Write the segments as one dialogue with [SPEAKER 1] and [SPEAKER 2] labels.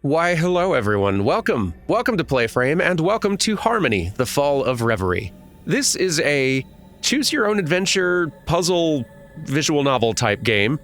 [SPEAKER 1] Why, hello everyone. Welcome to PlayFrame, and welcome to Harmony, the Fall of Reverie. This is a choose-your-own-adventure, puzzle, visual novel type game,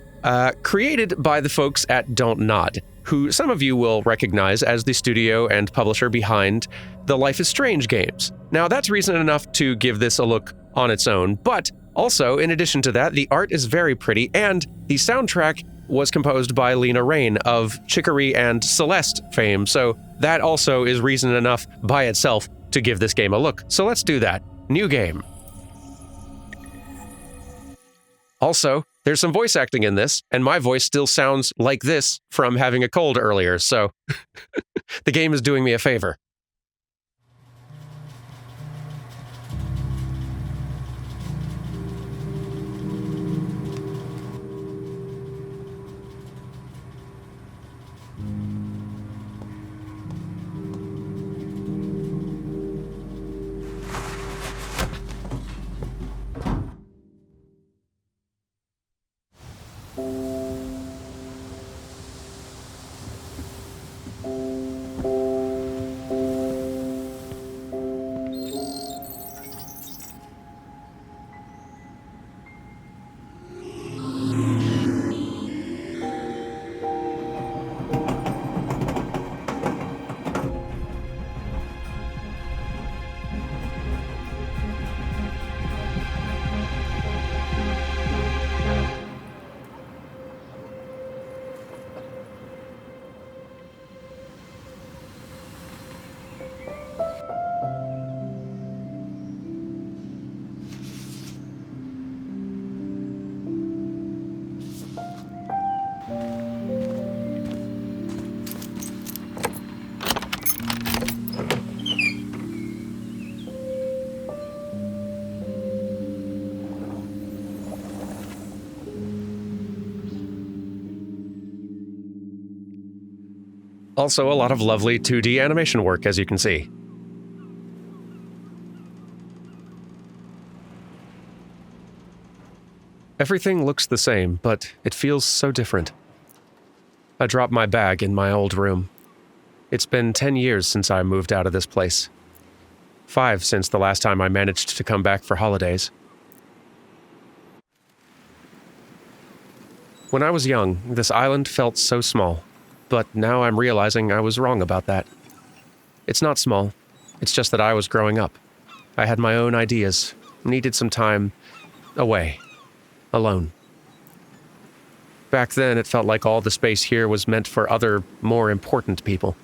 [SPEAKER 1] created by the folks at Don't Nod, who some of you will recognize as the studio and publisher behind the Life is Strange games. Now, that's reason enough to give this a look on its own, but also, in addition to that, the art is very pretty, and the soundtrack was composed by Lena Raine of Chicory and Celeste fame, so that also is reason enough by itself to give this game a look. So let's do that. New game. Also, there's some voice acting in this, and my voice still sounds like this from having a cold earlier, so the game is doing me a favor. Also, a lot of lovely 2D animation work, as you can see. Everything looks the same, but it feels so different. I dropped my bag in my old room. It's been 10 years since I moved out of this place. 5 since the last time I managed to come back for holidays. When I was young, this island felt so small. But now I'm realizing I was wrong about that. It's not small. It's just that I was growing up. I had my own ideas, needed some time away, alone. Back then, it felt like all the space here was meant for other, more important people.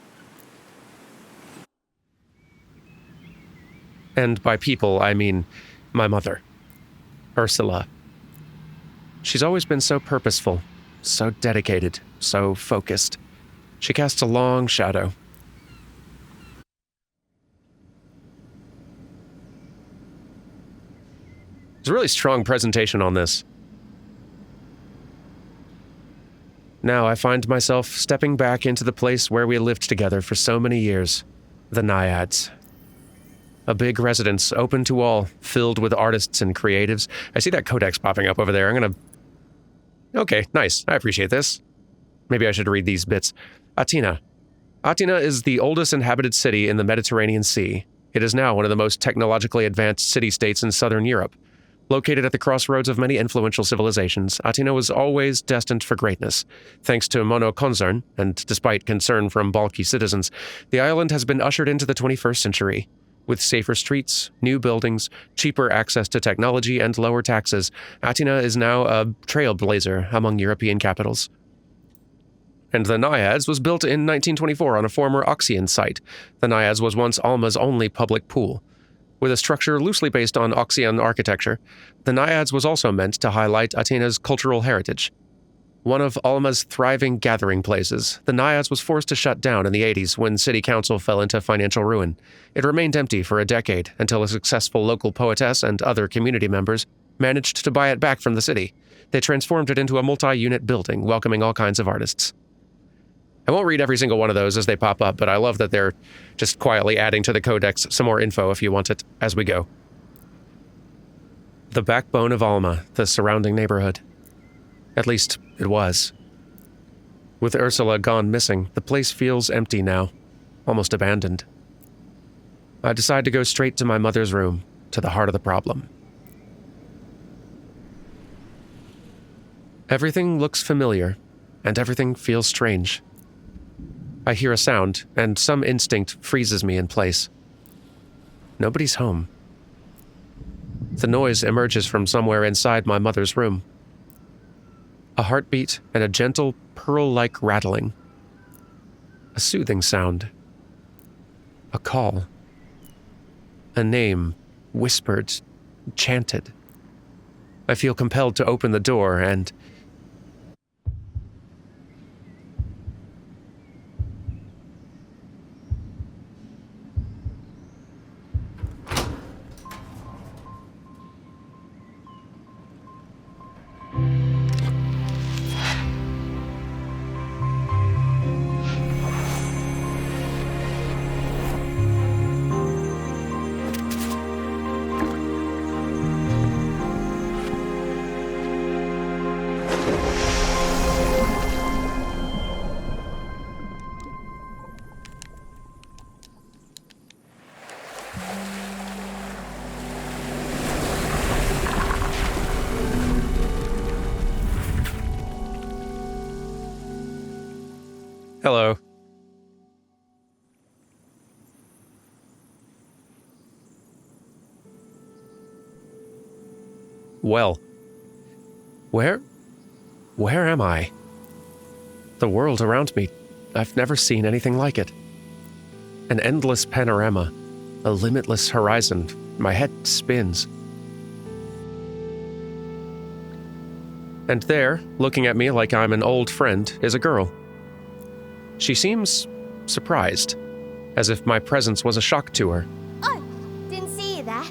[SPEAKER 1] And by people, I mean my mother, Ursula. She's always been so purposeful, so dedicated, so focused. She casts a long shadow. There's a really strong presentation on this. Now I find myself stepping back into the place where we lived together for so many years, the Naiads. A big residence, open to all, filled with artists and creatives. I see that codex popping up over there. Okay, nice. I appreciate this. Maybe I should read these bits. Atina. Atina is the oldest inhabited city in the Mediterranean Sea. It is now one of the most technologically advanced city-states in southern Europe. Located at the crossroads of many influential civilizations, Atina was always destined for greatness. Thanks to mono-concern, and despite concern from bulky citizens, the island has been ushered into the 21st century. With safer streets, new buildings, cheaper access to technology, and lower taxes, Atina is now a trailblazer among European capitals. And the Naiads was built in 1924 on a former Oxian site. The Naiads was once Alma's only public pool. With a structure loosely based on Oxian architecture, the Naiads was also meant to highlight Atina's cultural heritage. One of Alma's thriving gathering places, the Naiads was forced to shut down in the 80s when city council fell into financial ruin. It remained empty for a decade until a successful local poetess and other community members managed to buy it back from the city. They transformed it into a multi-unit building, welcoming all kinds of artists. I won't read every single one of those as they pop up, but I love that they're just quietly adding to the codex some more info if you want it as we go. The backbone of Alma, the surrounding neighborhood. At least, it was. With Ursula gone missing, the place feels empty now, almost abandoned. I decide to go straight to my mother's room, to the heart of the problem. Everything looks familiar, and everything feels strange. I hear a sound, and some instinct freezes me in place. Nobody's home. The noise emerges from somewhere inside my mother's room. A heartbeat and a gentle, pearl-like rattling. A soothing sound. A call. A name, whispered, chanted. I feel compelled to open the door and... Hello. Well, where am I? The world around me, I've never seen anything like it. An endless panorama, a limitless horizon. My head spins. And there, looking at me like I'm an old friend, is a girl. She seems surprised, as if my presence was a shock to her.
[SPEAKER 2] Oh, didn't see you there.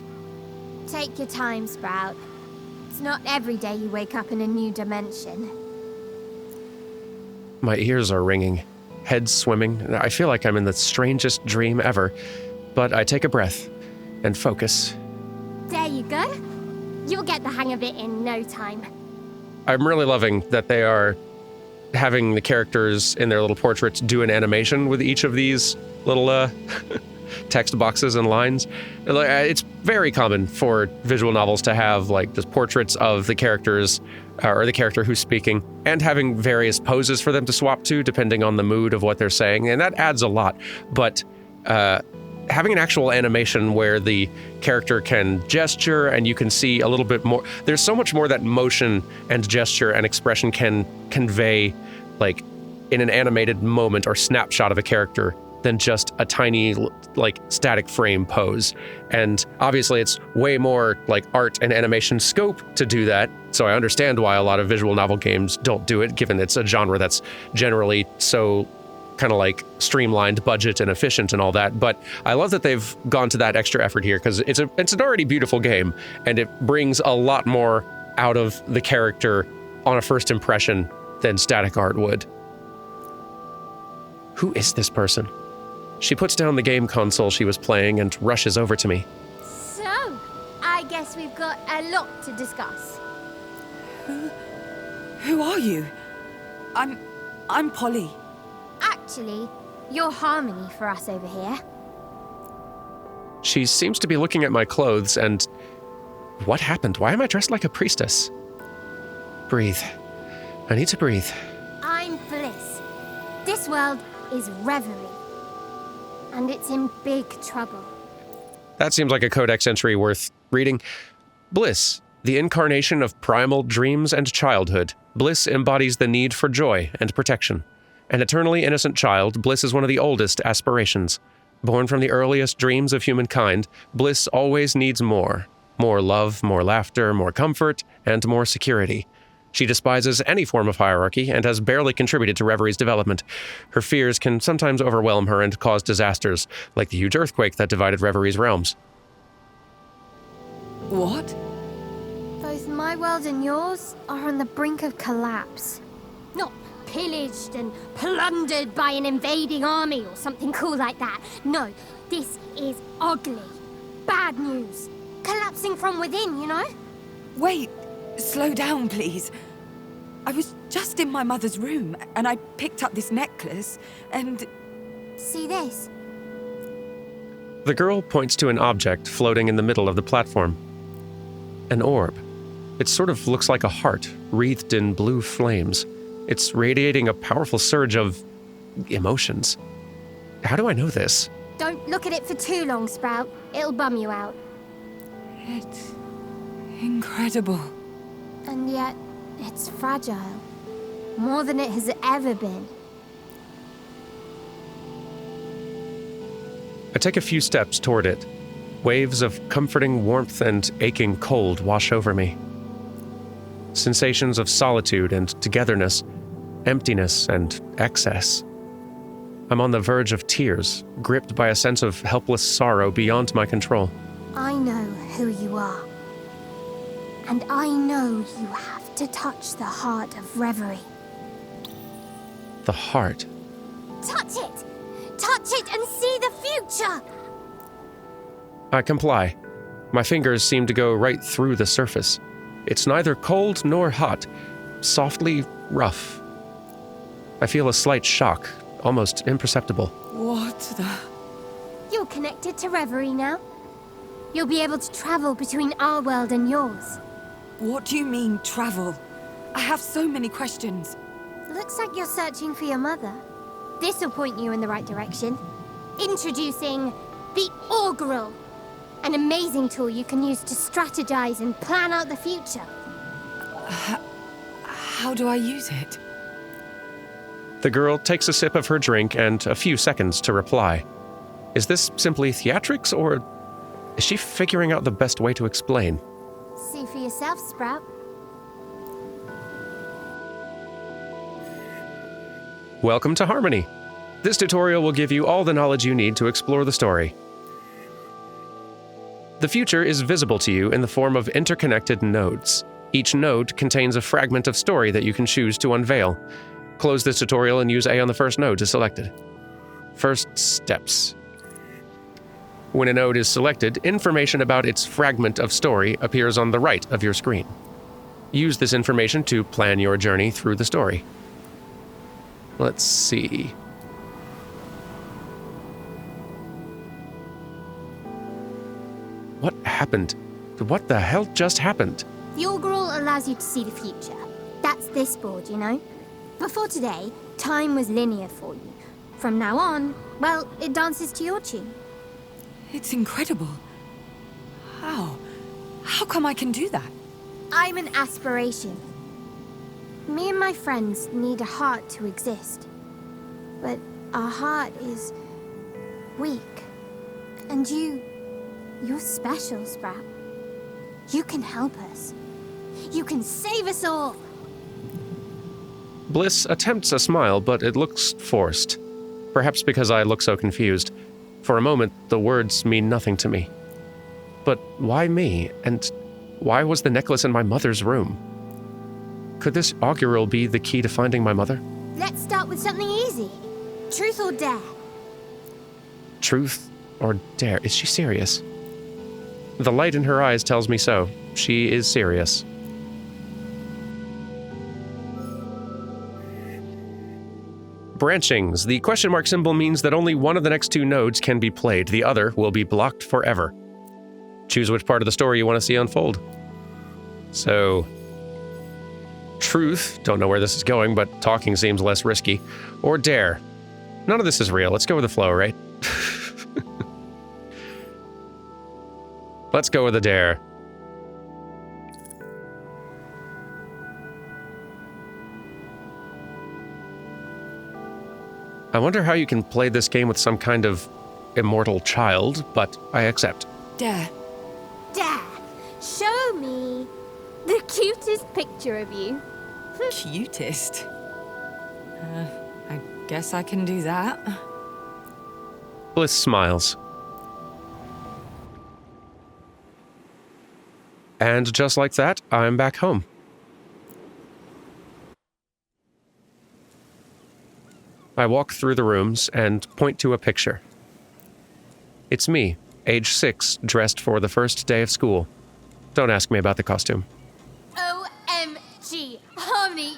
[SPEAKER 2] Take your time, Sprout. It's not every day you wake up in a new dimension.
[SPEAKER 1] My ears are ringing, head swimming. I feel like I'm in the strangest dream ever, but I take a breath and focus.
[SPEAKER 2] There you go. You'll get the hang of it in no time.
[SPEAKER 1] I'm really loving that they are having the characters in their little portraits do an animation with each of these little text boxes and lines. It's very common for visual novels to have like just portraits of the characters or the character who's speaking and having various poses for them to swap to depending on the mood of what they're saying, and that adds a lot. But having an actual animation where the character can gesture and you can see a little bit more, there's so much more that motion and gesture and expression can convey, like in an animated moment or snapshot of a character, than just a tiny like static frame pose. And obviously it's way more like art and animation scope to do that, so I understand why a lot of visual novel games don't do it, given it's a genre that's generally so kind of like streamlined budget and efficient and all that. But I love that they've gone to that extra effort here, because it's an already beautiful game, and it brings a lot more out of the character on a first impression than static art would. Who is this person? She puts down the game console she was playing and rushes over to me.
[SPEAKER 2] So, I guess we've got a lot to discuss.
[SPEAKER 3] Who are you? I'm Polly.
[SPEAKER 2] Actually, you're Harmony for us over here.
[SPEAKER 1] She seems to be looking at my clothes and... What happened? Why am I dressed like a priestess? Breathe. I need to breathe.
[SPEAKER 2] I'm Bliss. This world is Reverie. And it's in big trouble.
[SPEAKER 1] That seems like a codex entry worth reading. Bliss, the incarnation of primal dreams and childhood. Bliss embodies the need for joy and protection. An eternally innocent child, Bliss is one of the oldest aspirations. Born from the earliest dreams of humankind, Bliss always needs more. More love, more laughter, more comfort, and more security. She despises any form of hierarchy and has barely contributed to Reverie's development. Her fears can sometimes overwhelm her and cause disasters, like the huge earthquake that divided Reverie's realms.
[SPEAKER 3] What?
[SPEAKER 2] Both my world and yours are on the brink of collapse. Not pillaged and plundered by an invading army or something cool like that. No, this is ugly. Bad news. Collapsing from within, you know?
[SPEAKER 3] Wait, slow down, please. I was just in my mother's room, and I picked up this necklace, and...
[SPEAKER 2] See this?
[SPEAKER 1] The girl points to an object floating in the middle of the platform. An orb. It sort of looks like a heart, wreathed in blue flames. It's radiating a powerful surge of emotions. How do I know this?
[SPEAKER 2] Don't look at it for too long, Sprout. It'll bum you out.
[SPEAKER 3] It's incredible.
[SPEAKER 2] And yet, it's fragile. More than it has ever been.
[SPEAKER 1] I take a few steps toward it. Waves of comforting warmth and aching cold wash over me. Sensations of solitude and togetherness, emptiness and excess. I'm on the verge of tears, gripped by a sense of helpless sorrow beyond my control.
[SPEAKER 2] I know who you are. And I know you have to touch the heart of Reverie.
[SPEAKER 1] The heart.
[SPEAKER 2] Touch it! Touch it and see the future!
[SPEAKER 1] I comply. My fingers seem to go right through the surface. It's neither cold nor hot, softly rough. I feel a slight shock, almost imperceptible.
[SPEAKER 3] What the...
[SPEAKER 2] You're connected to Reverie now. You'll be able to travel between our world and yours.
[SPEAKER 3] What do you mean, travel? I have so many questions.
[SPEAKER 2] Looks like you're searching for your mother. This'll point you in the right direction. Introducing the Augural, an amazing tool you can use to strategize and plan out the future.
[SPEAKER 3] How do I use it?
[SPEAKER 1] The girl takes a sip of her drink and a few seconds to reply. Is this simply theatrics, or is she figuring out the best way to explain?
[SPEAKER 2] See for yourself, Sprout.
[SPEAKER 1] Welcome to Harmony. This tutorial will give you all the knowledge you need to explore the story. The future is visible to you in the form of interconnected nodes. Each node contains a fragment of story that you can choose to unveil. Close this tutorial and use A on the first node to select it. First steps. When a node is selected, information about its fragment of story appears on the right of your screen. Use this information to plan your journey through the story. Let's see. What happened? What the hell just happened?
[SPEAKER 2] The Augural allows you to see the future. That's this board, you know? Before today, time was linear for you. From now on, well, it dances to your tune.
[SPEAKER 3] It's incredible. How? How come I can do that?
[SPEAKER 2] I'm an aspiration. Me and my friends need a heart to exist. But our heart is weak. And you're special, Sprout. You can help us. You can save us all.
[SPEAKER 1] Bliss attempts a smile, but it looks forced. Perhaps because I look so confused. For a moment, the words mean nothing to me. But why me? And why was the necklace in my mother's room? Could this augural be the key to finding my mother?
[SPEAKER 2] Let's start with something easy. Truth or dare?
[SPEAKER 1] Truth or dare? Is she serious? The light in her eyes tells me so. She is serious. Branchings. The question mark symbol means that only one of the next two nodes can be played. The other will be blocked forever. Choose which part of the story you want to see unfold. So, truth. Don't know where this is going, but talking seems less risky. Or dare. None of this is real. Let's go with the flow, right? Let's go with the dare. I wonder how you can play this game with some kind of immortal child, but I accept.
[SPEAKER 3] Dare.
[SPEAKER 2] Dare! Show me the cutest picture of you.
[SPEAKER 3] Cutest? I guess I can do that.
[SPEAKER 1] Bliss smiles. And just like that, I'm back home. I walk through the rooms and point to a picture. It's me, age 6, dressed for the first day of school. Don't ask me about the costume.
[SPEAKER 2] OMG! Harmony,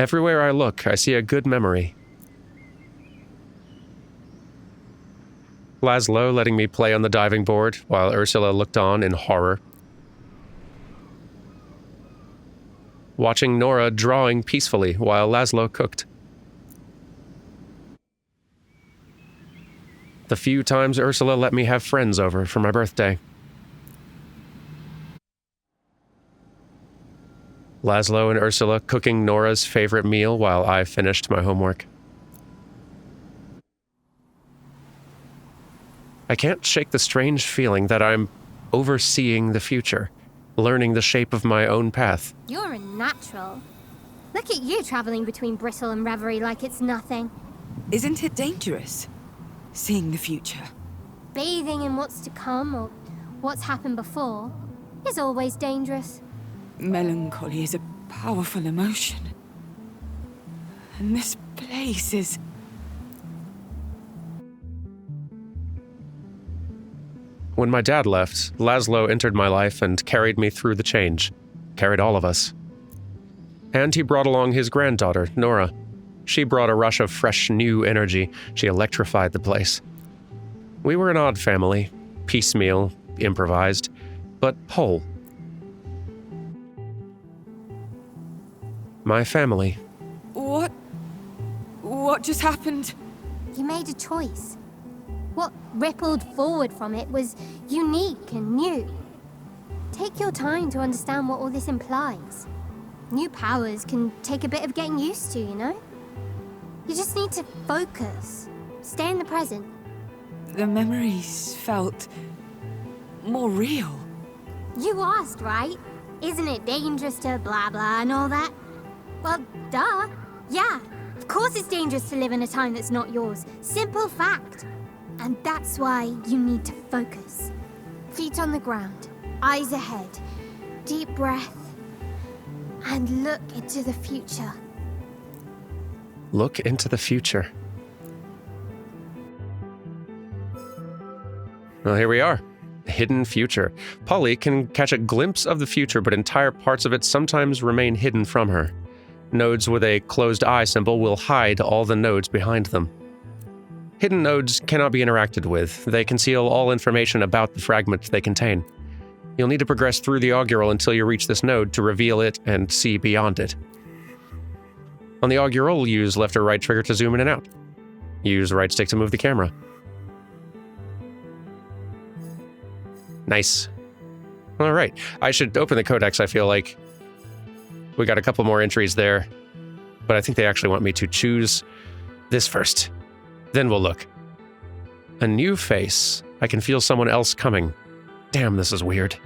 [SPEAKER 1] Everywhere I look, I see a good memory. Laszlo letting me play on the diving board while Ursula looked on in horror. Watching Nora drawing peacefully while Laszlo cooked. The few times Ursula let me have friends over for my birthday. Laszlo and Ursula cooking Nora's favorite meal while I finished my homework. I can't shake the strange feeling that I'm overseeing the future, learning the shape of my own path.
[SPEAKER 2] You're a natural. Look at you traveling between Brittle and Reverie like it's nothing.
[SPEAKER 3] Isn't it dangerous, seeing the future?
[SPEAKER 2] Bathing in what's to come or what's happened before is always dangerous.
[SPEAKER 3] Melancholy is a powerful emotion. And this place is...
[SPEAKER 1] When my dad left, Laszlo entered my life and carried me through the change. Carried all of us. And he brought along his granddaughter, Nora. She brought a rush of fresh, new energy. She electrified the place. We were an odd family. Piecemeal, improvised, but whole. My family.
[SPEAKER 3] What just happened?
[SPEAKER 2] You made a choice. What rippled forward from it was unique and new. Take your time to understand what all this implies. New powers can take a bit of getting used to, you know? You just need to focus. Stay in the present.
[SPEAKER 3] The memories felt more real.
[SPEAKER 2] You asked, right? Isn't it dangerous to blah blah and all that? Well, duh. Yeah, of course it's dangerous to live in a time that's not yours. Simple fact. And that's why you need to focus. Feet on the ground, eyes ahead, deep breath, and look into the future.
[SPEAKER 1] Look into the future. Well, here we are. Hidden future. Polly can catch a glimpse of the future, but entire parts of it sometimes remain hidden from her. Nodes with a closed eye symbol will hide all the nodes behind them. Hidden nodes cannot be interacted with. They conceal all information about the fragment they contain. You'll need to progress through the augural until you reach this node to reveal it and see beyond it. On the augural, use left or right trigger to zoom in and out. Use right stick to move the camera. Nice. All right, I should open the codex, I feel like. We got a couple more entries there, but I think they actually want me to choose this first. Then we'll look. A new face. I can feel someone else coming. Damn, this is weird.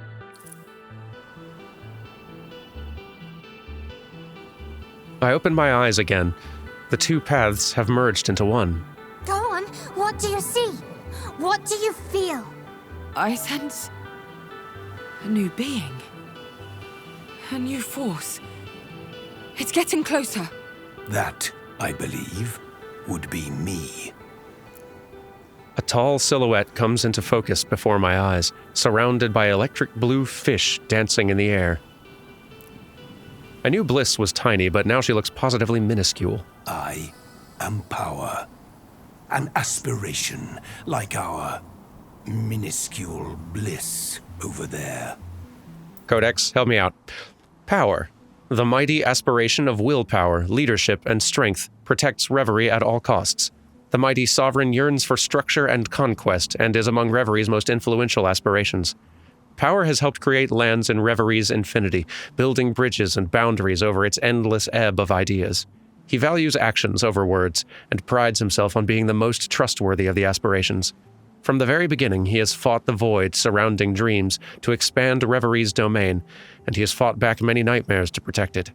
[SPEAKER 1] I open my eyes again. The two paths have merged into one.
[SPEAKER 2] Go on, what do you see? What do you feel?
[SPEAKER 3] I sense a new being. A new force. It's getting closer.
[SPEAKER 4] That, I believe, would be me.
[SPEAKER 1] A tall silhouette comes into focus before my eyes, surrounded by electric blue fish dancing in the air. I knew Bliss was tiny, but now she looks positively minuscule.
[SPEAKER 4] I am power. An aspiration like our minuscule bliss over there.
[SPEAKER 1] Codex, help me out. Power. The mighty aspiration of willpower, leadership, and strength protects Reverie at all costs. The mighty sovereign yearns for structure and conquest and is among Reverie's most influential aspirations. Power has helped create lands in Reverie's infinity, building bridges and boundaries over its endless ebb of ideas. He values actions over words and prides himself on being the most trustworthy of the aspirations. From the very beginning, he has fought the void surrounding dreams to expand Reverie's domain, and he has fought back many nightmares to protect it.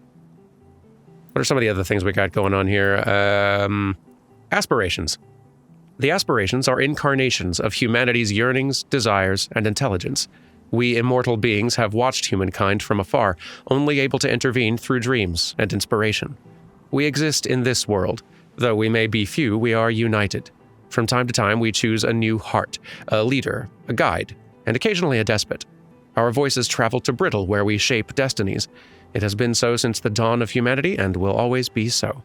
[SPEAKER 1] What are some of the other things we got going on here? Aspirations. The aspirations are incarnations of humanity's yearnings, desires, and intelligence. We immortal beings have watched humankind from afar, only able to intervene through dreams and inspiration. We exist in this world. Though we may be few, we are united. From time to time, we choose a new heart, a leader, a guide, and occasionally a despot. Our voices travel to Brittle, where we shape destinies. It has been so since the dawn of humanity and will always be so.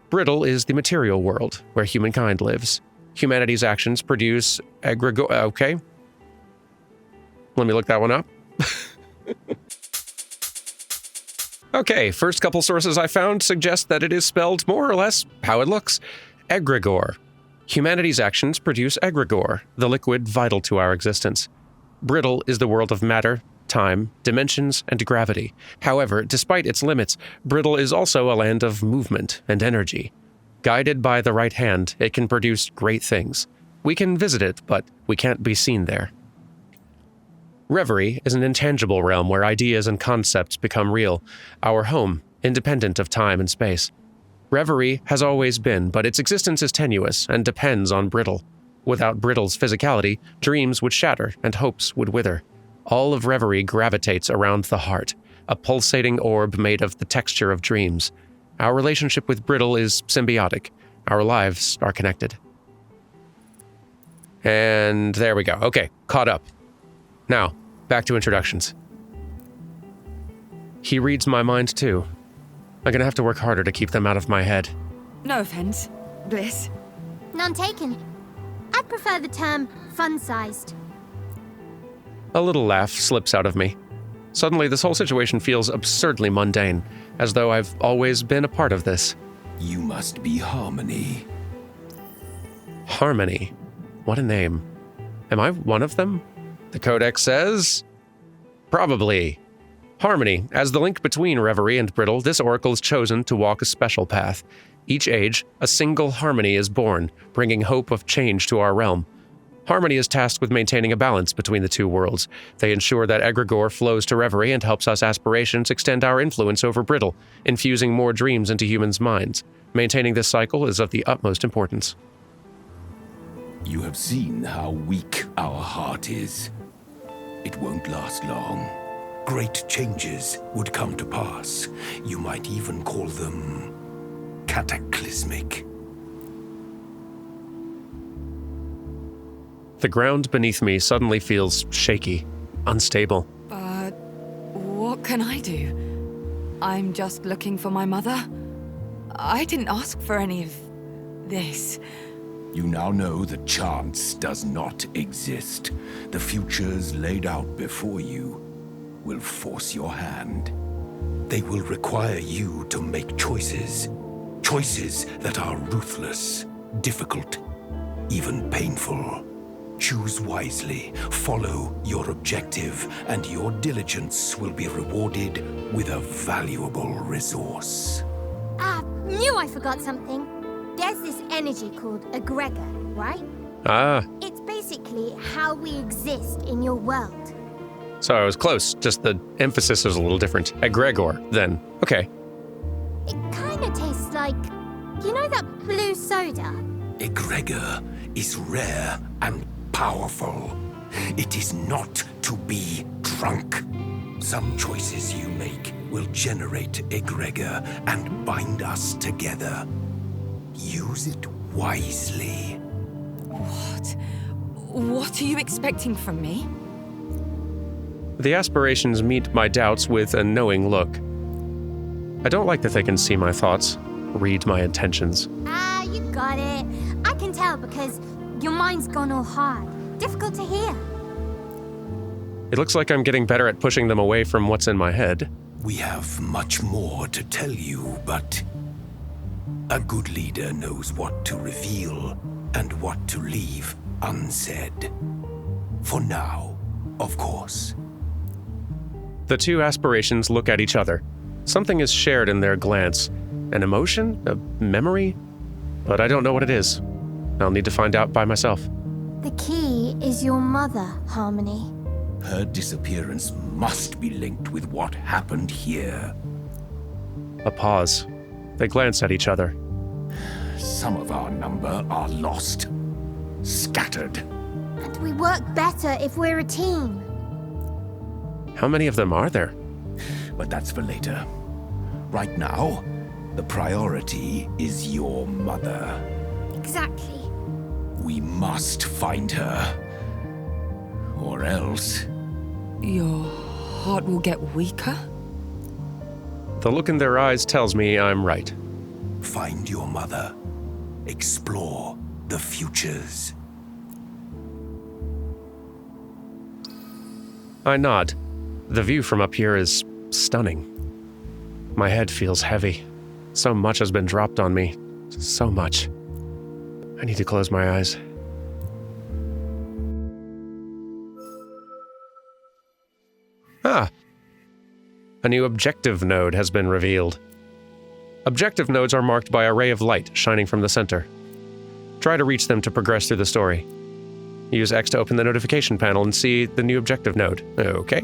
[SPEAKER 1] Brittle is the material world where humankind lives. Humanity's actions produce okay. Let me look that one up. Okay, first couple sources I found suggest that it is spelled more or less how it looks. Egregore. Humanity's actions produce egregore, the liquid vital to our existence. Brittle is the world of matter, time, dimensions, and gravity. However, despite its limits, Brittle is also a land of movement and energy. Guided by the right hand, it can produce great things. We can visit it, but we can't be seen there. Reverie is an intangible realm where ideas and concepts become real, our home, independent of time and space. Reverie has always been, but its existence is tenuous and depends on Brittle. Without Brittle's physicality, dreams would shatter and hopes would wither. All of Reverie gravitates around the heart, a pulsating orb made of the texture of dreams. Our relationship with Brittle is symbiotic. Our lives are connected. And there we go. Okay, caught up. Now, back to introductions. He reads my mind too. I'm gonna have to work harder to keep them out of my head.
[SPEAKER 3] No offense, Bliss.
[SPEAKER 2] None taken. I'd prefer the term fun-sized.
[SPEAKER 1] A little laugh slips out of me. Suddenly, this whole situation feels absurdly mundane, as though I've always been a part of this.
[SPEAKER 4] You must be Harmony.
[SPEAKER 1] Harmony. What a name. Am I one of them? The Codex says... Probably. Harmony. As the link between Reverie and Brittle, this oracle is chosen to walk a special path. Each age, a single Harmony is born, bringing hope of change to our realm. Harmony is tasked with maintaining a balance between the two worlds. They ensure that egregore flows to Reverie and helps us aspirations extend our influence over Brittle, infusing more dreams into humans' minds. Maintaining this cycle is of the utmost importance.
[SPEAKER 4] You have seen how weak our heart is. It won't last long. Great changes would come to pass. You might even call them cataclysmic.
[SPEAKER 1] The ground beneath me suddenly feels shaky, unstable.
[SPEAKER 3] But what can I do? I'm just looking for my mother. I didn't ask for any of this.
[SPEAKER 4] You now know that chance does not exist. The futures laid out before you will force your hand. They will require you to make choices. Choices that are ruthless, difficult, even painful. Choose wisely, follow your objective, and your diligence will be rewarded with a valuable resource.
[SPEAKER 2] Knew I forgot something. There's this energy called egregor, right?
[SPEAKER 1] Ah,
[SPEAKER 2] It's basically how we exist in your world.
[SPEAKER 1] so I was close, just the emphasis was a little different. Egregore, then. Okay.
[SPEAKER 2] It kind of tastes like, you know that blue soda?
[SPEAKER 4] Egregor is rare and powerful. It is not to be drunk. Some choices you make will generate egregor and bind us together. Use it wisely.
[SPEAKER 3] What? What are you expecting from me?
[SPEAKER 1] The aspirations meet my doubts with a knowing look. I don't like that they can see my thoughts, read my intentions.
[SPEAKER 2] You got it. I can tell because your mind's gone all hard. Difficult to hear.
[SPEAKER 1] It looks like I'm getting better at pushing them away from what's in my head.
[SPEAKER 4] We have much more to tell you, but a good leader knows what to reveal and what to leave unsaid. For now, of course.
[SPEAKER 1] The two aspirations look at each other. Something is shared in their glance. An emotion? A memory? But I don't know what it is. I'll need to find out by myself.
[SPEAKER 2] The key is your mother, Harmony.
[SPEAKER 4] Her disappearance must be linked with what happened here.
[SPEAKER 1] A pause. They glance at each other.
[SPEAKER 4] Some of our number are lost, scattered.
[SPEAKER 2] And we work better if we're a team.
[SPEAKER 1] How many of them are there?
[SPEAKER 4] But that's for later. Right now, the priority is your mother.
[SPEAKER 2] Exactly.
[SPEAKER 4] We must find her. Or else...
[SPEAKER 3] Your heart will get weaker?
[SPEAKER 1] The look in their eyes tells me I'm right.
[SPEAKER 4] Find your mother. Explore the futures.
[SPEAKER 1] I nod. The view from up here is stunning. My head feels heavy. So much has been dropped on me. So much. I need to close my eyes. Ah. A new objective node has been revealed. Objective nodes are marked by a ray of light shining from the center. Try to reach them to progress through the story. Use X to open the notification panel and see the new objective node. Okay.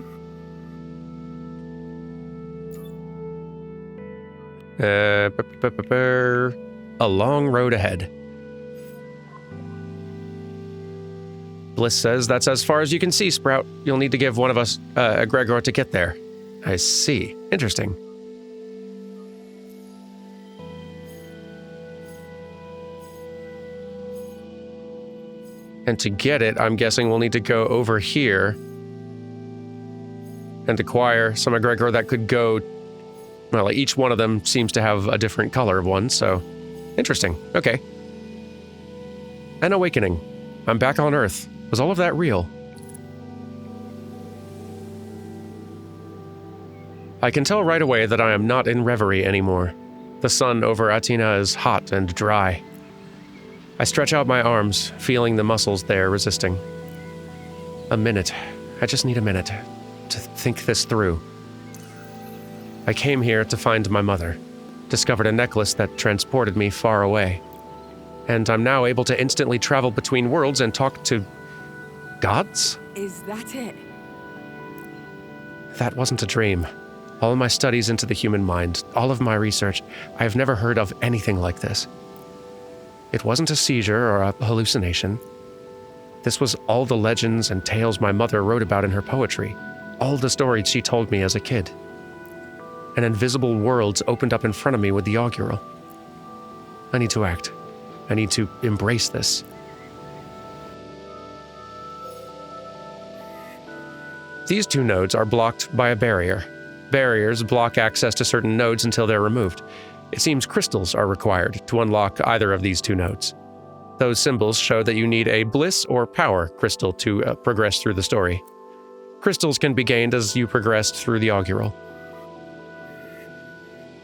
[SPEAKER 1] A long road ahead. Bliss says that's as far as you can see, Sprout. You'll need to give one of us a Gregor to get there. I see. Interesting. And to get it, I'm guessing we'll need to go over here and acquire some egregor that could go... Well, each one of them seems to have a different color of one, so... Interesting. Okay. An awakening. I'm back on Earth. Was all of that real? I can tell right away that I am not in Reverie anymore. The sun over Atina is hot and dry. I stretch out my arms, feeling the muscles there resisting. A minute. I just need a minute to think this through. I came here to find my mother, discovered a necklace that transported me far away, and I'm now able to instantly travel between worlds and talk to... gods?
[SPEAKER 3] Is that it?
[SPEAKER 1] That wasn't a dream. All my studies into the human mind, all of my research, I have never heard of anything like this. It wasn't a seizure or a hallucination. This was all the legends and tales my mother wrote about in her poetry, all the stories she told me as a kid. An invisible world opened up in front of me with the augural. I need to act. I need to embrace this. These two nodes are blocked by a barrier. Barriers block access to certain nodes until they're removed. It seems crystals are required to unlock either of these two nodes. Those symbols show that you need a bliss or power crystal to progress through the story. Crystals can be gained as you progress through the augural.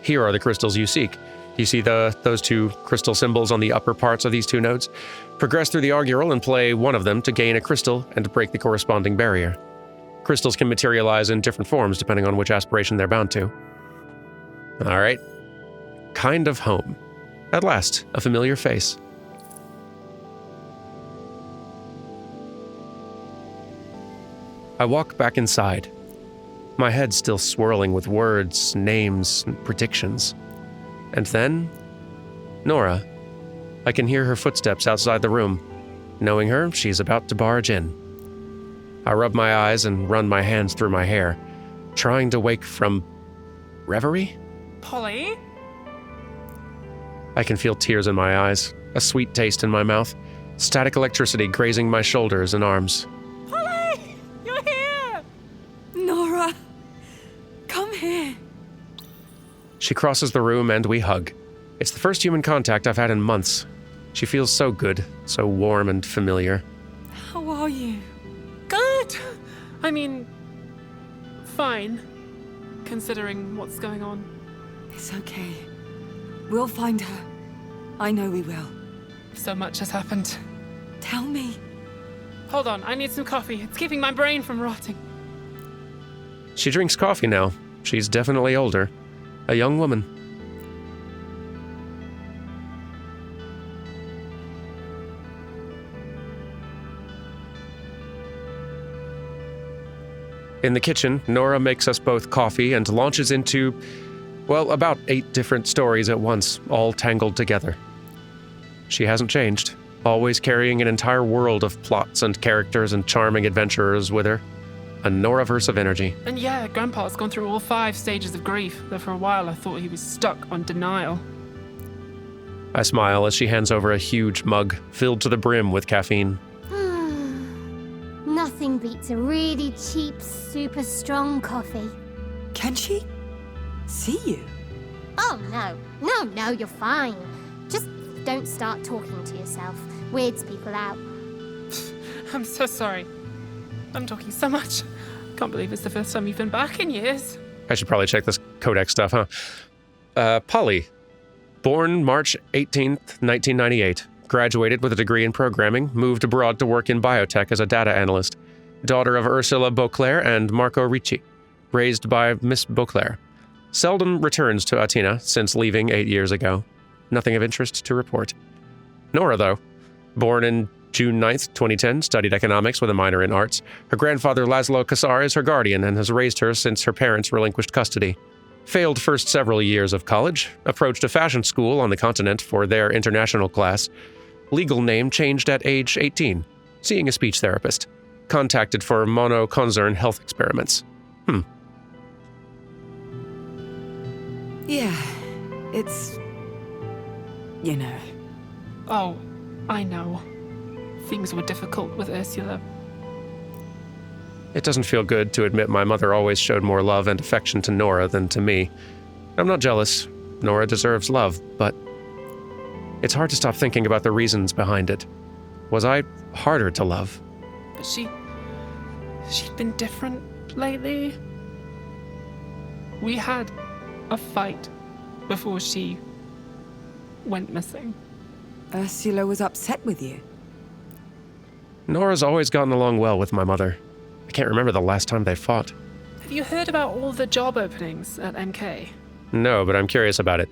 [SPEAKER 1] Here are the crystals you seek. You see those two crystal symbols on the upper parts of these two nodes? Progress through the augural and play one of them to gain a crystal and break the corresponding barrier. Crystals can materialize in different forms depending on which aspiration they're bound to. All right. Kind of home. At last, a familiar face. I walk back inside, my head still swirling with words, names, and predictions. And then, Nora. I can hear her footsteps outside the room. Knowing her, she's about to barge in. I rub my eyes and run my hands through my hair, trying to wake from... reverie?
[SPEAKER 5] Polly?
[SPEAKER 1] I can feel tears in my eyes, a sweet taste in my mouth, static electricity grazing my shoulders and arms.
[SPEAKER 5] Polly! You're here!
[SPEAKER 3] Nora! Come here!
[SPEAKER 1] She crosses the room and we hug. It's the first human contact I've had in months. She feels so good, so warm and familiar.
[SPEAKER 3] How are you?
[SPEAKER 5] Good! I mean, fine, considering what's going on.
[SPEAKER 3] It's okay. We'll find her. I know we will.
[SPEAKER 5] So much has happened.
[SPEAKER 3] Tell me.
[SPEAKER 5] Hold on, I need some coffee. It's keeping my brain from rotting.
[SPEAKER 1] She drinks coffee now. She's definitely older. A young woman. In the kitchen, Nora makes us both coffee and launches into, well, about 8 different stories at once, all tangled together. She hasn't changed, always carrying an entire world of plots and characters and charming adventurers with her. A Noraverse of energy.
[SPEAKER 5] And yeah, Grandpa's gone through all 5 stages of grief, though for a while I thought he was stuck on denial.
[SPEAKER 1] I smile as she hands over a huge mug filled to the brim with caffeine.
[SPEAKER 2] Nothing beats a really cheap, super strong coffee.
[SPEAKER 3] Can she? see you.
[SPEAKER 2] Oh, no. No, you're fine. Just don't start talking to yourself. Weirds people out.
[SPEAKER 5] I'm so sorry. I'm talking so much. Can't believe it's the first time you've been back in years.
[SPEAKER 1] I should probably check this codex stuff, huh? Polly. Born March 18th, 1998. Graduated with a degree in programming, moved abroad to work in biotech as a data analyst. Daughter of Ursula Beauclair and Marco Ricci. Raised by Miss Beauclair. Seldom returns to Atina since leaving 8 years ago. Nothing of interest to report. Nora, though. Born in June 9th, 2010, studied economics with a minor in arts. Her grandfather Laszlo Kasar is her guardian and has raised her since her parents relinquished custody. Failed first several years of college, approached a fashion school on the continent for their international class. Legal name changed at age 18, seeing a speech therapist. Contacted for mono-concern health experiments.
[SPEAKER 3] Yeah, it's... you know.
[SPEAKER 5] Oh, I know. Things were difficult with Ursula.
[SPEAKER 1] It doesn't feel good to admit my mother always showed more love and affection to Nora than to me. I'm not jealous. Nora deserves love, but it's hard to stop thinking about the reasons behind it. Was I harder to love?
[SPEAKER 5] But she'd been different lately. We had a fight before she went missing.
[SPEAKER 3] Ursula was upset with you.
[SPEAKER 1] Nora's always gotten along well with my mother. I can't remember the last time they fought.
[SPEAKER 5] Have you heard about all the job openings at MK?
[SPEAKER 1] No, but I'm curious about it.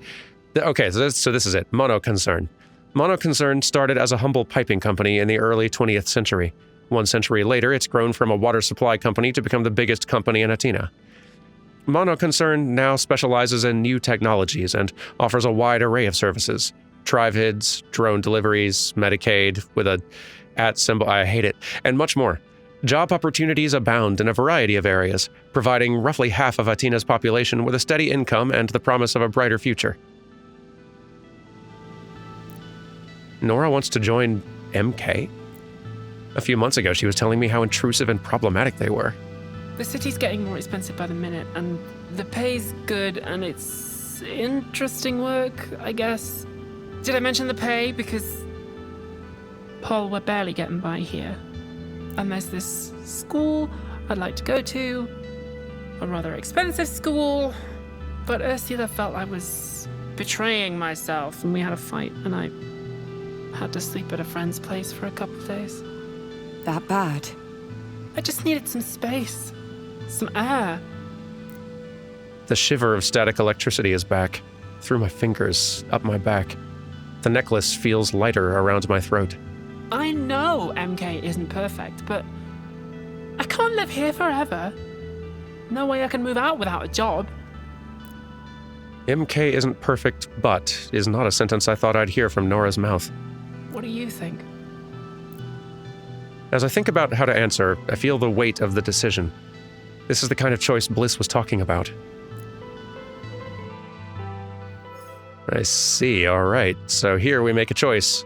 [SPEAKER 1] Okay, so this is it. Monoconcern. Monoconcern started as a humble piping company in the early 20th century. 1 century later, it's grown from a water supply company to become the biggest company in Atina. Monoconcern now specializes in new technologies and offers a wide array of services. Trivids, drone deliveries, Medicaid, with a @ symbol, I hate it, and much more. Job opportunities abound in a variety of areas, providing roughly half of Atina's population with a steady income and the promise of a brighter future. Nora wants to join MK? A few months ago, she was telling me how intrusive and problematic they were.
[SPEAKER 5] The city's getting more expensive by the minute, and the pay's good, and it's interesting work, I guess. Did I mention the pay? Because, Paul, we're barely getting by here. And there's this school I'd like to go to, a rather expensive school, but Ursula felt I was betraying myself, and we had a fight, and I had to sleep at a friend's place for a couple of days.
[SPEAKER 3] That bad?
[SPEAKER 5] I just needed some space, some air.
[SPEAKER 1] The shiver of static electricity is back, through my fingers, up my back. The necklace feels lighter around my throat.
[SPEAKER 5] I know MK isn't perfect, but I can't live here forever. No way I can move out without a job.
[SPEAKER 1] MK isn't perfect, but is not a sentence I thought I'd hear from Nora's mouth.
[SPEAKER 5] What do you think?
[SPEAKER 1] As I think about how to answer, I feel the weight of the decision. This is the kind of choice Bliss was talking about. I see, alright. So here we make a choice.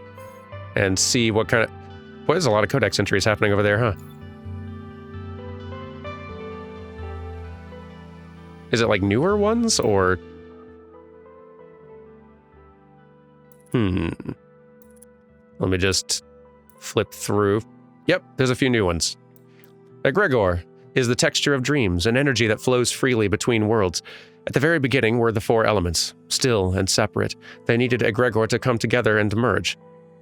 [SPEAKER 1] And see what kind of... Boy, there's a lot of codex entries happening over there, huh? Is it like newer ones, or... Let me just flip through. Yep, there's a few new ones. Egregor is the texture of dreams, an energy that flows freely between worlds. At the very beginning were the 4 elements, still and separate. They needed Egregor to come together and merge.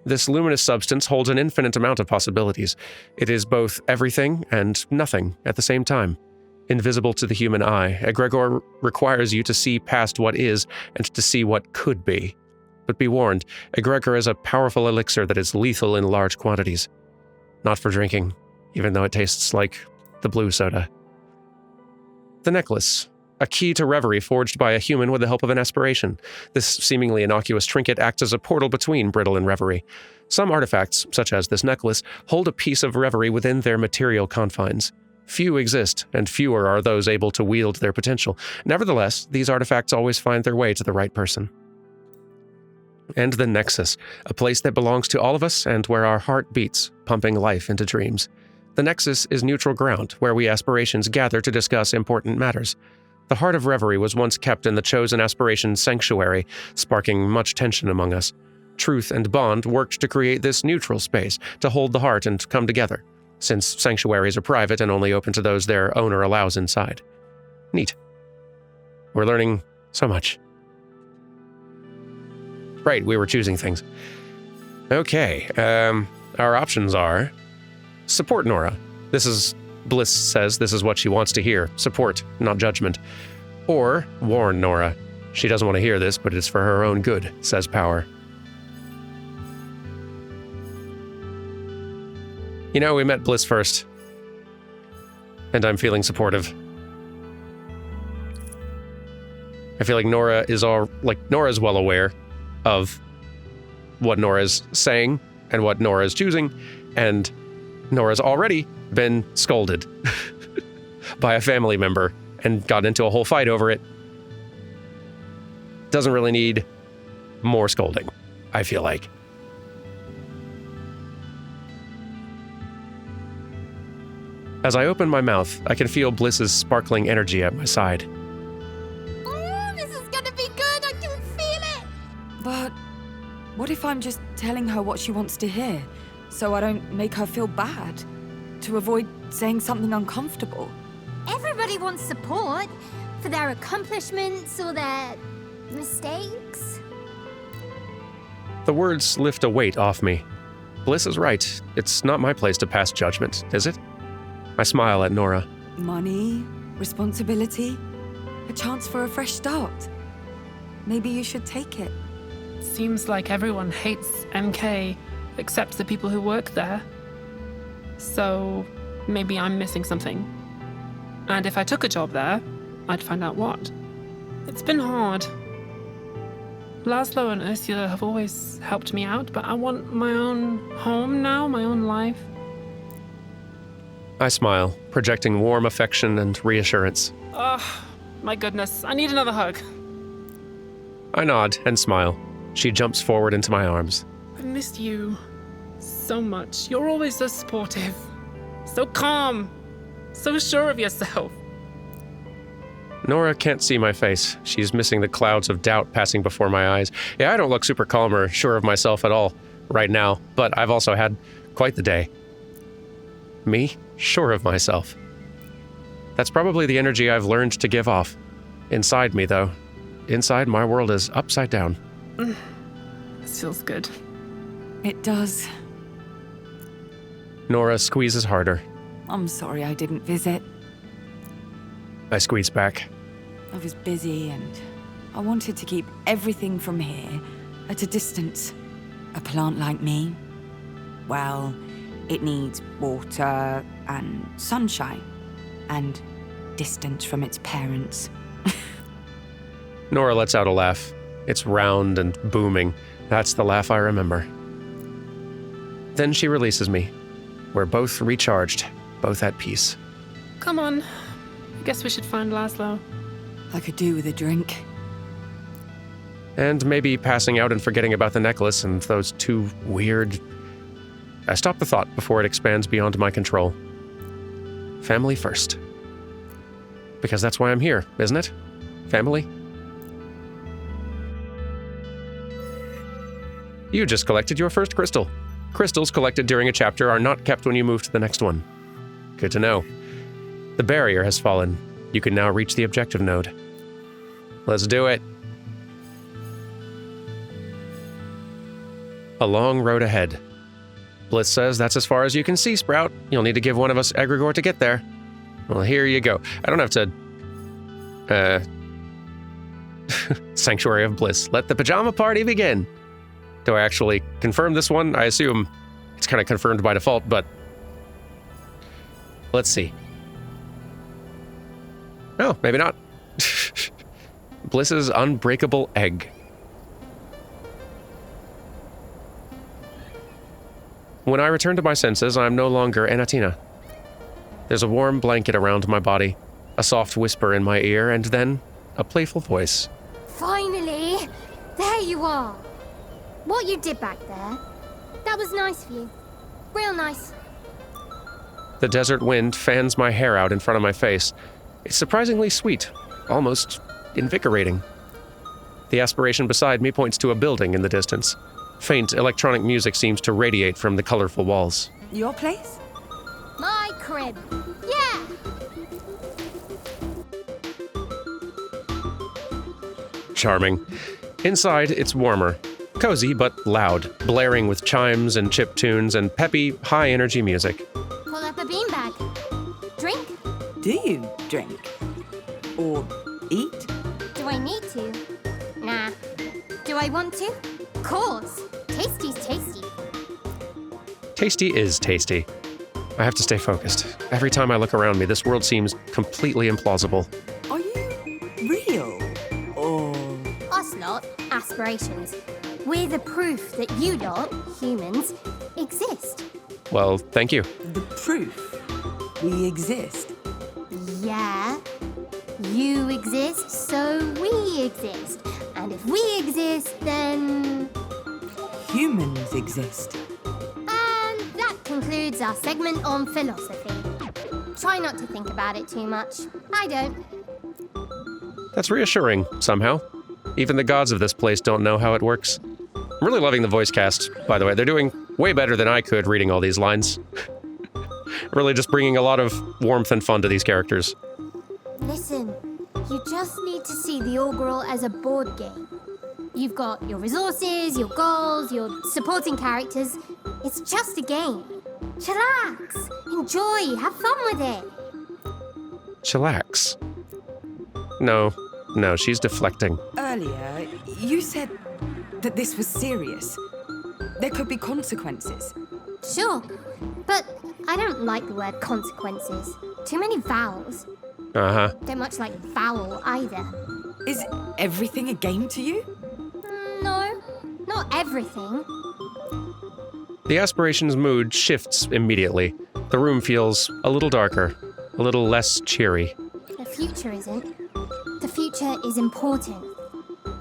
[SPEAKER 1] This luminous substance holds an infinite amount of possibilities. It is both everything and nothing at the same time. Invisible to the human eye, Egregor requires you to see past what is and to see what could be. But be warned, Egregor is a powerful elixir that is lethal in large quantities. Not for drinking, even though it tastes like the blue soda. The necklace. A key to reverie forged by a human with the help of an aspiration. This seemingly innocuous trinket acts as a portal between brittle and reverie. Some artifacts, such as this necklace, hold a piece of reverie within their material confines. Few exist, and fewer are those able to wield their potential. Nevertheless, these artifacts always find their way to the right person. And the Nexus, a place that belongs to all of us and where our heart beats, pumping life into dreams. The Nexus is neutral ground, where we aspirations gather to discuss important matters. The heart of Reverie was once kept in the chosen aspiration sanctuary, sparking much tension among us. Truth and Bond worked to create this neutral space to hold the heart and come together, since sanctuaries are private and only open to those their owner allows inside. Neat. We're learning so much. Right, we were choosing things. Okay, our options are support Nora. Bliss says this is what she wants to hear. Support, not judgment. Or warn Nora. She doesn't want to hear this, but it's for her own good, says Power. You know, we met Bliss first. And I'm feeling supportive. I feel like Nora's well aware of what Nora's saying and what Nora's choosing, and Nora's already been scolded by a family member and got into a whole fight over it. Doesn't really need more scolding, I feel like. As I open my mouth, I can feel Bliss's sparkling energy at my side.
[SPEAKER 2] Oh, this is gonna be good. I can feel it.
[SPEAKER 3] But what if I'm just telling her what she wants to hear, so I don't make her feel bad? To avoid saying something uncomfortable?
[SPEAKER 2] Everybody wants support for their accomplishments or their mistakes.
[SPEAKER 1] The words lift a weight off me. Bliss is right. It's not my place to pass judgment, is it? I smile at Nora.
[SPEAKER 3] Money, responsibility, a chance for a fresh start. Maybe you should take it.
[SPEAKER 5] Seems like everyone hates MK except the people who work there. So maybe I'm missing something. And if I took a job there, I'd find out what. It's been hard. Laszlo and Ursula have always helped me out, but I want my own home now, my own life.
[SPEAKER 1] I smile, projecting warm affection and reassurance.
[SPEAKER 5] Oh, my goodness, I need another hug.
[SPEAKER 1] I nod and smile. She jumps forward into my arms.
[SPEAKER 5] I've missed you so much. You're always so supportive, so calm, so sure of yourself.
[SPEAKER 1] Nora can't see my face. She's missing the clouds of doubt passing before my eyes. Yeah, I don't look super calm or sure of myself at all right now, but I've also had quite the day. Me? Sure of myself. That's probably the energy I've learned to give off. Inside me, though. Inside, my world is upside down.
[SPEAKER 5] This feels good.
[SPEAKER 3] It does.
[SPEAKER 1] Nora squeezes harder.
[SPEAKER 3] I'm sorry I didn't visit.
[SPEAKER 1] I squeeze back.
[SPEAKER 3] I was busy and I wanted to keep everything from here at a distance. A plant like me, well, it needs water and sunshine and distance from its parents.
[SPEAKER 1] Nora lets out a laugh. It's round and booming. That's the laugh I remember. Then she releases me. We're both recharged, both at peace.
[SPEAKER 5] Come on. I guess we should find Laszlo.
[SPEAKER 3] I could do with a drink.
[SPEAKER 1] And maybe passing out and forgetting about the necklace and those two weird... I stop the thought before it expands beyond my control. Family first. Because that's why I'm here, isn't it? Family? You just collected your first crystal. Crystals collected during a chapter are not kept when you move to the next one. Good to know. The barrier has fallen. You can now reach the objective node. Let's do it. A long road ahead. Bliss says that's as far as you can see, Sprout. You'll need to give one of us egregore to get there. Well, here you go. I don't have to... Sanctuary of Bliss. Let the pajama party begin. Do I actually confirm this one? I assume it's kind of confirmed by default, but... Let's see. Oh, maybe not. Bliss's unbreakable egg. When I return to my senses, I'm no longer Anatina. There's a warm blanket around my body, a soft whisper in my ear, and then a playful voice.
[SPEAKER 2] Finally! There you are! What you did back there, that was nice of you. Real nice.
[SPEAKER 1] The desert wind fans my hair out in front of my face. It's surprisingly sweet, almost invigorating. The aspiration beside me points to a building in the distance. Faint electronic music seems to radiate from the colorful walls.
[SPEAKER 3] Your place?
[SPEAKER 2] My crib. Yeah!
[SPEAKER 1] Charming. Inside, it's warmer. Cozy, but loud, blaring with chimes and chip tunes and peppy, high-energy music.
[SPEAKER 2] Pull up a beanbag. Drink?
[SPEAKER 3] Do you drink? Or eat?
[SPEAKER 2] Do I need to? Nah. Do I want to? Course. Tasty's tasty.
[SPEAKER 1] Tasty is tasty. I have to stay focused. Every time I look around me, this world seems completely implausible.
[SPEAKER 3] Are you real? Or...
[SPEAKER 2] Us lot, aspirations. We're the proof that you lot, humans, exist.
[SPEAKER 1] Well, thank you.
[SPEAKER 3] the proof we exist?
[SPEAKER 2] Yeah. You exist, so we exist. And if we exist, then...
[SPEAKER 3] Humans exist.
[SPEAKER 2] And that concludes our segment on philosophy. Try not to think about it too much. I don't.
[SPEAKER 1] That's reassuring, somehow. Even the gods of this place don't know how it works. I'm really loving the voice cast, by the way. They're doing way better than I could reading all these lines. Really just bringing a lot of warmth and fun to these characters.
[SPEAKER 2] Listen, you just need to see the Augural as a board game. You've got your resources, your goals, your supporting characters. It's just a game. Chillax, enjoy, have fun with it.
[SPEAKER 1] Chillax. No, she's deflecting.
[SPEAKER 3] Earlier, you said that this was serious. There could be consequences.
[SPEAKER 2] Sure, but I don't like the word consequences. Too many vowels.
[SPEAKER 1] Uh-huh.
[SPEAKER 2] Don't much like vowel either.
[SPEAKER 3] Is everything a game to you?
[SPEAKER 2] No, not everything.
[SPEAKER 1] The aspiration's mood shifts immediately. The room feels a little darker, a little less cheery.
[SPEAKER 2] The future isn't. The future is important,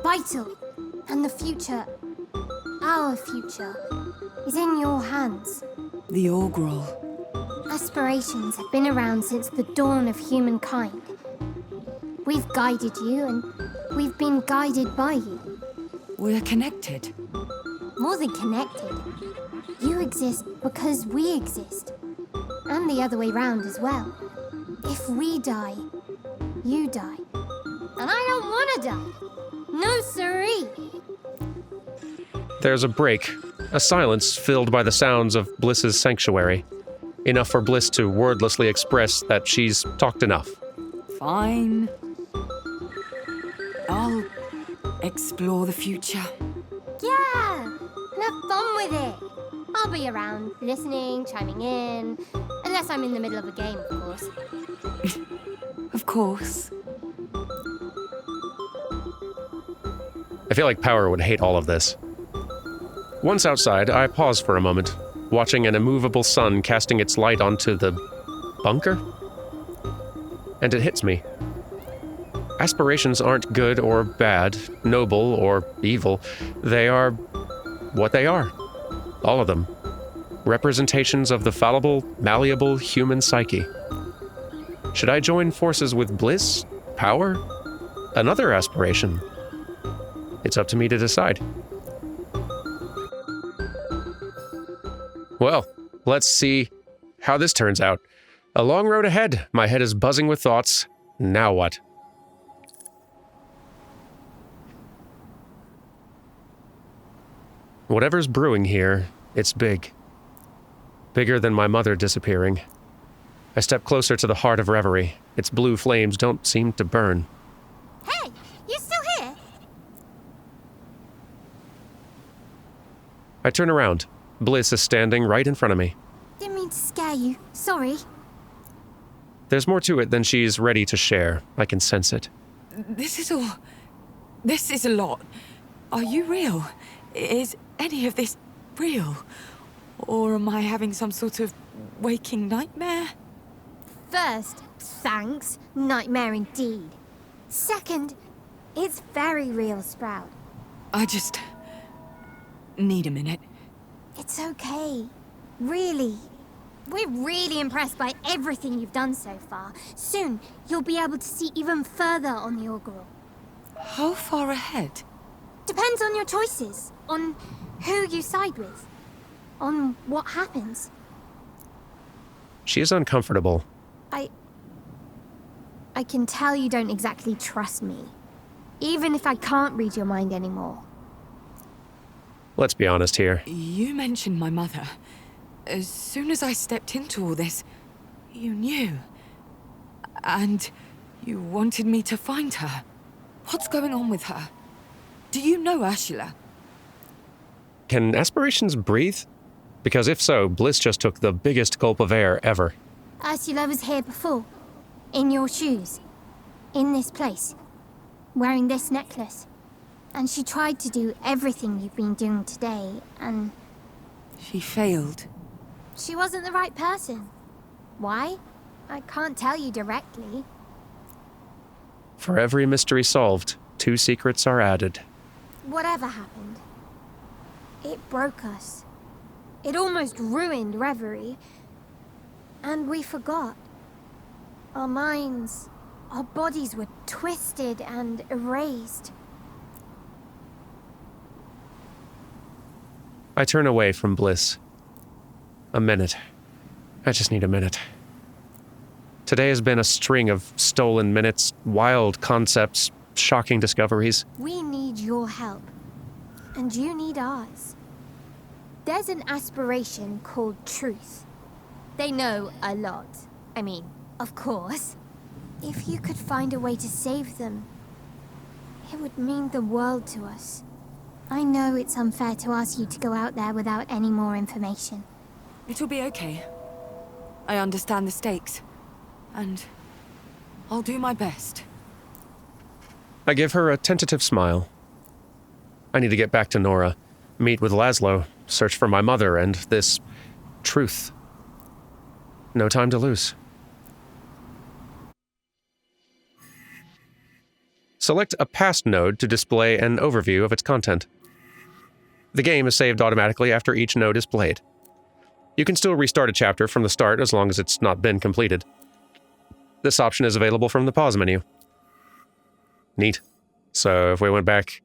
[SPEAKER 2] vital, and the future, our future, is in your hands.
[SPEAKER 3] The Augural.
[SPEAKER 2] Aspirations have been around since the dawn of humankind. We've guided you, and we've been guided by you.
[SPEAKER 3] We're connected.
[SPEAKER 2] More than connected. You exist because we exist. And the other way round as well. If we die, you die. And I don't want to die. No siree.
[SPEAKER 1] There's a break, a silence filled by the sounds of Bliss's sanctuary. Enough for Bliss to wordlessly express that she's talked enough.
[SPEAKER 3] Fine. I'll explore the future.
[SPEAKER 2] Yeah, and have fun with it. I'll be around, listening, chiming in. Unless I'm in the middle of a game, of course.
[SPEAKER 3] Of course.
[SPEAKER 1] I feel like Power would hate all of this. Once outside, I pause for a moment, watching an immovable sun casting its light onto the bunker? And it hits me. Aspirations aren't good or bad, noble or evil. They are what they are. All of them. Representations of the fallible, malleable human psyche. Should I join forces with Bliss? Power? Another aspiration? It's up to me to decide. Well, let's see how this turns out. A long road ahead. My head is buzzing with thoughts. Now what? Whatever's brewing here, it's big. Bigger than my mother disappearing. I step closer to the heart of Reverie. Its blue flames don't seem to burn.
[SPEAKER 2] Hey, you still here?
[SPEAKER 1] I turn around. Bliss is standing right in front of me.
[SPEAKER 2] Didn't mean to scare you. Sorry.
[SPEAKER 1] There's more to it than she's ready to share. I can sense it.
[SPEAKER 3] This is a lot. Are you real? Is any of this real? Or am I having some sort of waking nightmare?
[SPEAKER 2] First, thanks. Nightmare indeed. Second, it's very real, Sprout.
[SPEAKER 3] I just need a minute.
[SPEAKER 2] It's okay. Really. We're really impressed by everything you've done so far. Soon, you'll be able to see even further on the Augural.
[SPEAKER 3] How far ahead?
[SPEAKER 2] Depends on your choices, on who you side with, on what happens.
[SPEAKER 1] She is uncomfortable.
[SPEAKER 2] I can tell you don't exactly trust me, even if I can't read your mind anymore.
[SPEAKER 1] Let's be honest here.
[SPEAKER 3] You mentioned my mother. As soon as I stepped into all this, you knew. And you wanted me to find her. What's going on with her? Do you know Ursula?
[SPEAKER 1] Can aspirations breathe? Because if so, Bliss just took the biggest gulp of air ever.
[SPEAKER 2] Ursula was here before, in your shoes, in this place, wearing this necklace. And she tried to do everything you've been doing today, and...
[SPEAKER 3] She failed.
[SPEAKER 2] She wasn't the right person. Why? I can't tell you directly.
[SPEAKER 1] For every mystery solved, 2 secrets are added.
[SPEAKER 2] Whatever happened, it broke us. It almost ruined Reverie. And we forgot. Our minds, our bodies were twisted and erased.
[SPEAKER 1] I turn away from Bliss. A minute. I just need a minute. Today has been a string of stolen minutes, wild concepts, shocking discoveries.
[SPEAKER 2] We need your help. And you need ours. There's an aspiration called truth. They know a lot. I mean, of course. If you could find a way to save them, it would mean the world to us. I know it's unfair to ask you to go out there without any more information.
[SPEAKER 3] It'll be okay. I understand the stakes. And I'll do my best.
[SPEAKER 1] I give her a tentative smile. I need to get back to Nora, meet with Laszlo, search for my mother and this truth. No time to lose. Select a past node to display an overview of its content. The game is saved automatically after each node is played. You can still restart a chapter from the start as long as it's not been completed. This option is available from the pause menu. Neat. So if we went back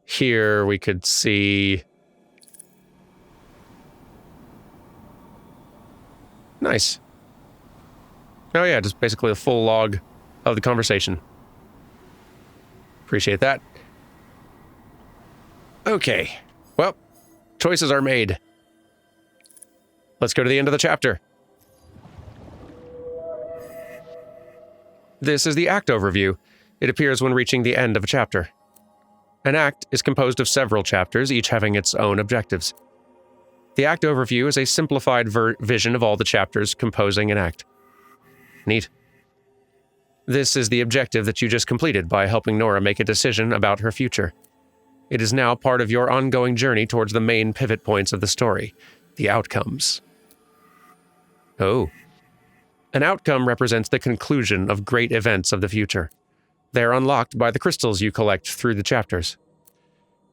[SPEAKER 1] here, we could see... Nice. Oh yeah, just basically a full log of the conversation. Appreciate that. Okay. Well, choices are made. Let's go to the end of the chapter. This is the act overview. It appears when reaching the end of a chapter. An act is composed of several chapters, each having its own objectives. The act overview is a simplified vision of all the chapters composing an act. Neat. This is the objective that you just completed by helping Nora make a decision about her future. It is now part of your ongoing journey towards the main pivot points of the story, the outcomes. Oh. An outcome represents the conclusion of great events of the future. They are unlocked by the crystals you collect through the chapters.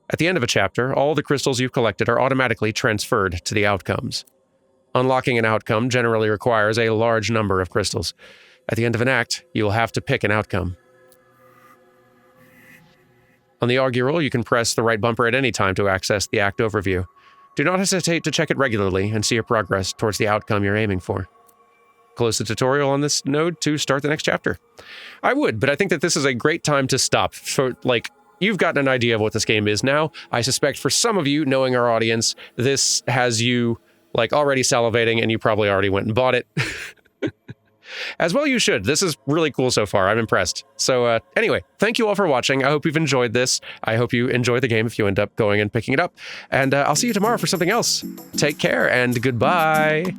[SPEAKER 1] At the end of a chapter, all the crystals you've collected are automatically transferred to the outcomes. Unlocking an outcome generally requires a large number of crystals. At the end of an act, you will have to pick an outcome. On the Augural, you can press the right bumper at any time to access the act overview. Do not hesitate to check it regularly and see your progress towards the outcome you're aiming for. Close the tutorial on this node to start the next chapter. I would, but I think that this is a great time to stop. So, you've gotten an idea of what this game is now. I suspect for some of you, knowing our audience, this has you, already salivating, and you probably already went and bought it. As well you should. This is really cool so far. I'm impressed. So anyway, thank you all for watching. I hope you've enjoyed this. I hope you enjoy the game if you end up going and picking it up. And I'll see you tomorrow for something else. Take care and goodbye.